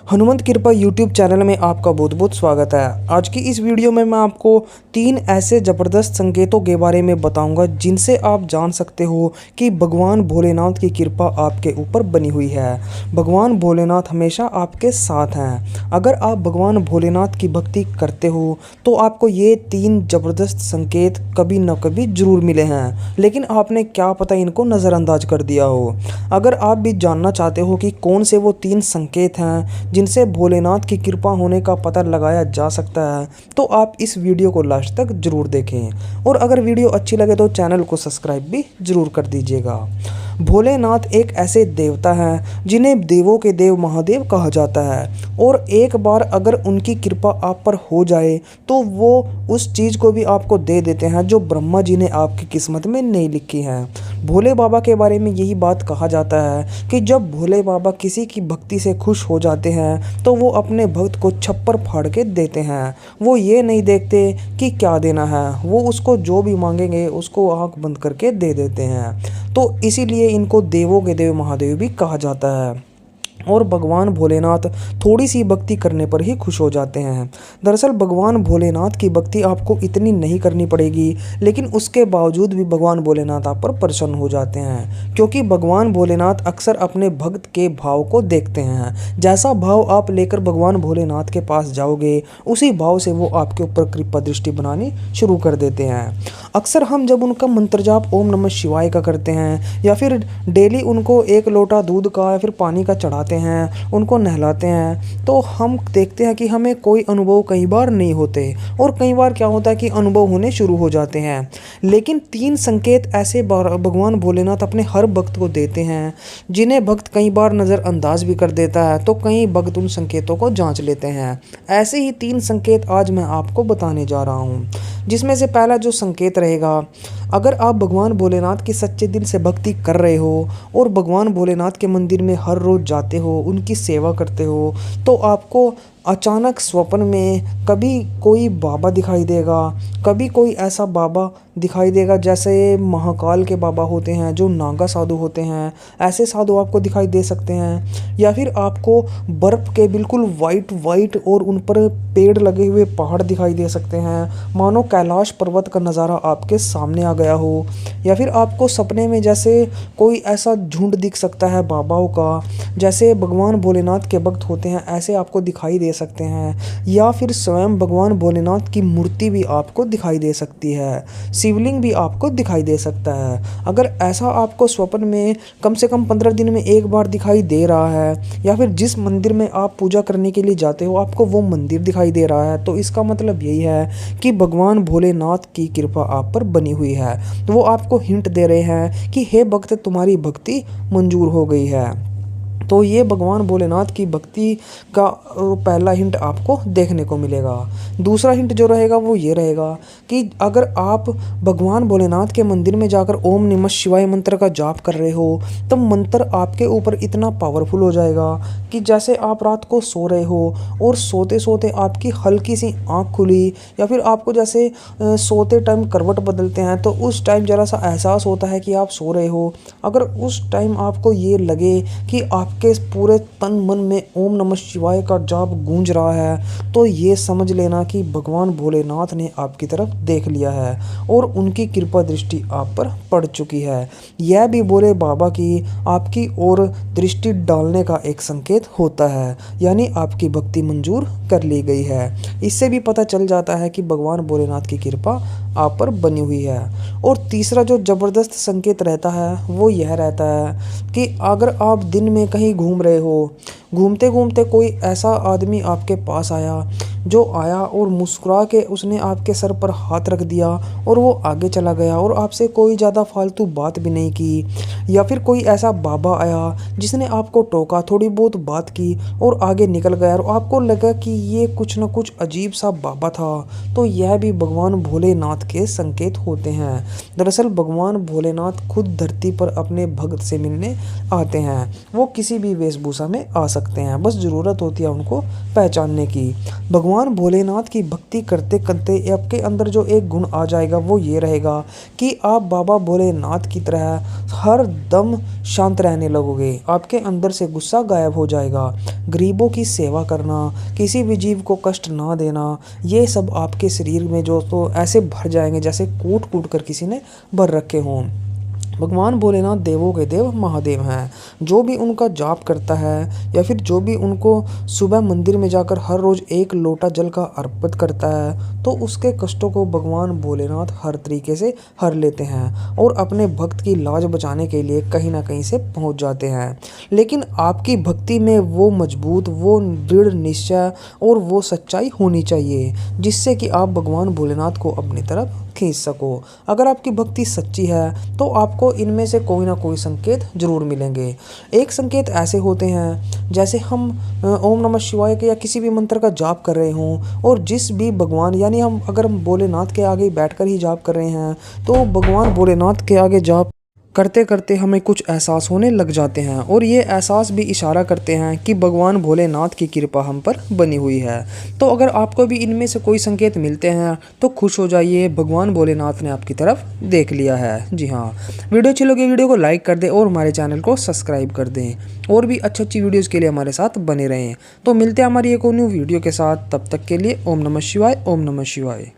हनुमंत कृपा YouTube channel में आपका बहुत बहुत स्वागत है। आज की इस वीडियो में मैं आपको 3 ऐसे ज़बरदस्त संकेतों के बारे में बताऊंगा जिनसे आप जान सकते हो कि भगवान भोलेनाथ की कृपा आपके ऊपर बनी हुई है। भगवान भोलेनाथ हमेशा आपके साथ हैं। अगर आप भगवान भोलेनाथ की भक्ति करते हो तो आपको ये 3 ज़बरदस्त संकेत कभी न कभी ज़रूर मिले हैं, लेकिन आपने क्या पता इनको नज़रअंदाज कर दिया हो। अगर आप भी जानना चाहते हो कि कौन से वो 3 संकेत हैं जिनसे भोलेनाथ की कृपा होने का पता लगाया जा सकता है, तो आप इस वीडियो को लास्ट तक ज़रूर देखें। और अगर वीडियो अच्छी लगे तो चैनल को सब्सक्राइब भी ज़रूर कर दीजिएगा। भोलेनाथ एक ऐसे देवता हैं जिन्हें देवों के देव महादेव कहा जाता है, और एक बार अगर उनकी कृपा आप पर हो जाए तो वो उस चीज़ को भी आपको दे देते हैं जो ब्रह्मा जी ने आपकी किस्मत में नहीं लिखी है। भोले बाबा के बारे में यही बात कहा जाता है कि जब भोले बाबा किसी की भक्ति से खुश हो जाते हैं तो वो अपने भक्त को छप्पर फाड़ के देते हैं। वो ये नहीं देखते कि क्या देना है, वो उसको जो भी मांगेंगे उसको आंख बंद करके दे देते हैं। तो इसीलिए इनको देवों के देव महादेव भी कहा जाता है। और भगवान भोलेनाथ थोड़ी सी भक्ति करने पर ही खुश हो जाते हैं। दरअसल भगवान भोलेनाथ की भक्ति आपको इतनी नहीं करनी पड़ेगी, लेकिन उसके बावजूद भी भगवान भोलेनाथ आप पर प्रसन्न हो जाते हैं, क्योंकि भगवान भोलेनाथ अक्सर अपने भक्त के भाव को देखते हैं। जैसा भाव आप लेकर भगवान भोलेनाथ के पास जाओगे, उसी भाव से वो आपके ऊपर कृपा दृष्टि बनानी शुरू कर देते हैं। अक्सर हम जब उनका मंत्र जाप ओम नमः शिवाय का करते हैं, या फिर डेली उनको 1 लोटा दूध का या फिर पानी का चढ़ाते हैं, उनको नहलाते हैं, तो हम देखते हैं कि हमें कोई अनुभव कई बार नहीं होते, और कई बार क्या होता है कि अनुभव होने शुरू हो जाते हैं। लेकिन 3 संकेत ऐसे भगवान भोलेनाथ अपने हर भक्त को देते हैं जिन्हें भक्त कई बार नज़रअंदाज भी कर देता है, तो कई भक्त उन संकेतों को जांच लेते हैं। ऐसे ही 3 संकेत आज मैं आपको बताने जा रहा हूँ, जिसमें से पहला जो संकेत रहेगा, अगर आप भगवान भोलेनाथ की सच्चे दिल से भक्ति कर रहे हो और भगवान भोलेनाथ के मंदिर में हर रोज़ जाते हो, उनकी सेवा करते हो, तो आपको अचानक स्वप्न में कभी कोई बाबा दिखाई देगा, कभी कोई ऐसा बाबा दिखाई देगा जैसे महाकाल के बाबा होते हैं, जो नागा साधु होते हैं, ऐसे साधु आपको दिखाई दे सकते हैं। या फिर आपको बर्फ़ के बिल्कुल वाइट वाइट और उन पर पेड़ लगे हुए पहाड़ दिखाई दे सकते हैं, मानो कैलाश पर्वत का नज़ारा आपके सामने आ गया हो। या फिर आपको सपने में जैसे कोई ऐसा झुंड दिख सकता है बाबाओं का, जैसे भगवान भोलेनाथ के भक्त होते हैं, ऐसे आपको दिखाई दे सकते हैं। या फिर स्वयं भगवान भोलेनाथ की मूर्ति भी आपको दिखाई दे सकती है, शिवलिंग भी आपको दिखाई दे सकता है। अगर ऐसा आपको स्वप्न में कम से कम 15 दिन में एक बार दिखाई दे रहा है, या फिर जिस मंदिर में आप पूजा करने के लिए जाते हो आपको वो मंदिर दिखाई दे रहा है, तो इसका मतलब यही है कि भगवान भोलेनाथ की कृपा आप पर बनी हुई है। तो वो आपको हिंट दे रहे हैं कि हे भक्त, तुम्हारी भक्ति मंजूर हो गई है। तो ये भगवान भोलेनाथ की भक्ति का पहला हिंट आपको देखने को मिलेगा। दूसरा हिंट जो रहेगा वो ये रहेगा कि अगर आप भगवान भोलेनाथ के मंदिर में जाकर ओम नमः शिवाय मंत्र का जाप कर रहे हो, तब मंत्र आपके ऊपर इतना पावरफुल हो जाएगा कि जैसे आप रात को सो रहे हो और सोते सोते आपकी हल्की सी आँख खुली, या फिर आपको जैसे सोते टाइम करवट बदलते हैं तो उस टाइम ज़रा सा एहसास होता है कि आप सो रहे हो। अगर उस टाइम आपको ये लगे कि आपके पूरे तन मन में ओम नमः शिवाय का जाप गूंज रहा है, तो ये समझ लेना कि भगवान भोलेनाथ ने आपकी तरफ देख लिया है और उनकी कृपा दृष्टि आप पर पड़ चुकी है। यह भी भोले बाबा की आपकी ओर दृष्टि डालने का एक संकेत होता है, यानी आपकी भक्ति मंजूर कर ली गई है। इससे भी पता चल जाता है कि भगवान भोलेनाथ की कृपा आप पर बनी हुई है। और तीसरा जो ज़बरदस्त संकेत रहता है वो यह रहता है कि अगर आप दिन में कहीं घूम रहे हो, घूमते घूमते कोई ऐसा आदमी आपके पास आया, जो आया और मुस्कुरा के उसने आपके सर पर हाथ रख दिया और वो आगे चला गया और आपसे कोई ज़्यादा फालतू बात भी नहीं की। या फिर कोई ऐसा बाबा आया जिसने आपको टोका, थोड़ी बहुत बात की और आगे निकल गया, और आपको लगा कि ये कुछ न कुछ अजीब सा बाबा था, तो यह भी भगवान भोलेनाथ के संकेत होते हैं। दरअसल भगवान भोलेनाथ खुद धरती पर अपने भक्त से मिलने आते हैं। वो किसी भी वेशभूषा में आ सकते सकते हैं, बस ज़रूरत होती है उनको पहचानने की। भगवान भोलेनाथ की भक्ति करते करते आपके अंदर जो एक गुण आ जाएगा वो ये रहेगा कि आप बाबा भोलेनाथ की तरह हर दम शांत रहने लगोगे। आपके अंदर से गुस्सा गायब हो जाएगा। गरीबों की सेवा करना, किसी भी जीव को कष्ट ना देना, ये सब आपके शरीर में जो तो ऐसे भर जाएंगे जैसे कूट कूट कर किसी ने भर रखे हों। भगवान भोलेनाथ देवों के देव महादेव हैं। जो भी उनका जाप करता है या फिर जो भी उनको सुबह मंदिर में जाकर हर रोज़ एक लोटा जल का अर्पित करता है तो उसके कष्टों को भगवान भोलेनाथ हर तरीके से हर लेते हैं और अपने भक्त की लाज बचाने के लिए कहीं ना कहीं से पहुंच जाते हैं। लेकिन आपकी भक्ति में वो मजबूत, वो दृढ़ निश्चय और वो सच्चाई होनी चाहिए जिससे कि आप भगवान भोलेनाथ को अपनी तरफ खींच सको। अगर आपकी भक्ति सच्ची है तो आपको इनमें से कोई ना कोई संकेत जरूर मिलेंगे। एक संकेत ऐसे होते हैं जैसे हम ओम नमः शिवाय के या किसी भी मंत्र का जाप कर रहे हों और जिस भी भगवान यानी हम अगर हम भोलेनाथ के आगे बैठकर ही जाप कर रहे हैं तो भगवान भोलेनाथ के आगे जाप करते करते हमें कुछ एहसास होने लग जाते हैं और ये एहसास भी इशारा करते हैं कि भगवान भोलेनाथ की कृपा हम पर बनी हुई है। तो अगर आपको भी इनमें से कोई संकेत मिलते हैं तो खुश हो जाइए, भगवान भोलेनाथ ने आपकी तरफ देख लिया है। जी हाँ, वीडियो अच्छी लगी वीडियो को लाइक कर दें और हमारे चैनल को सब्सक्राइब कर दें और भी अच्छी वीडियोज़ के लिए हमारे साथ बने रहें। तो मिलते हैं हमारी एक और न्यू वीडियो के साथ, तब तक के लिए ओम नमः शिवाय, ओम नमः शिवाय।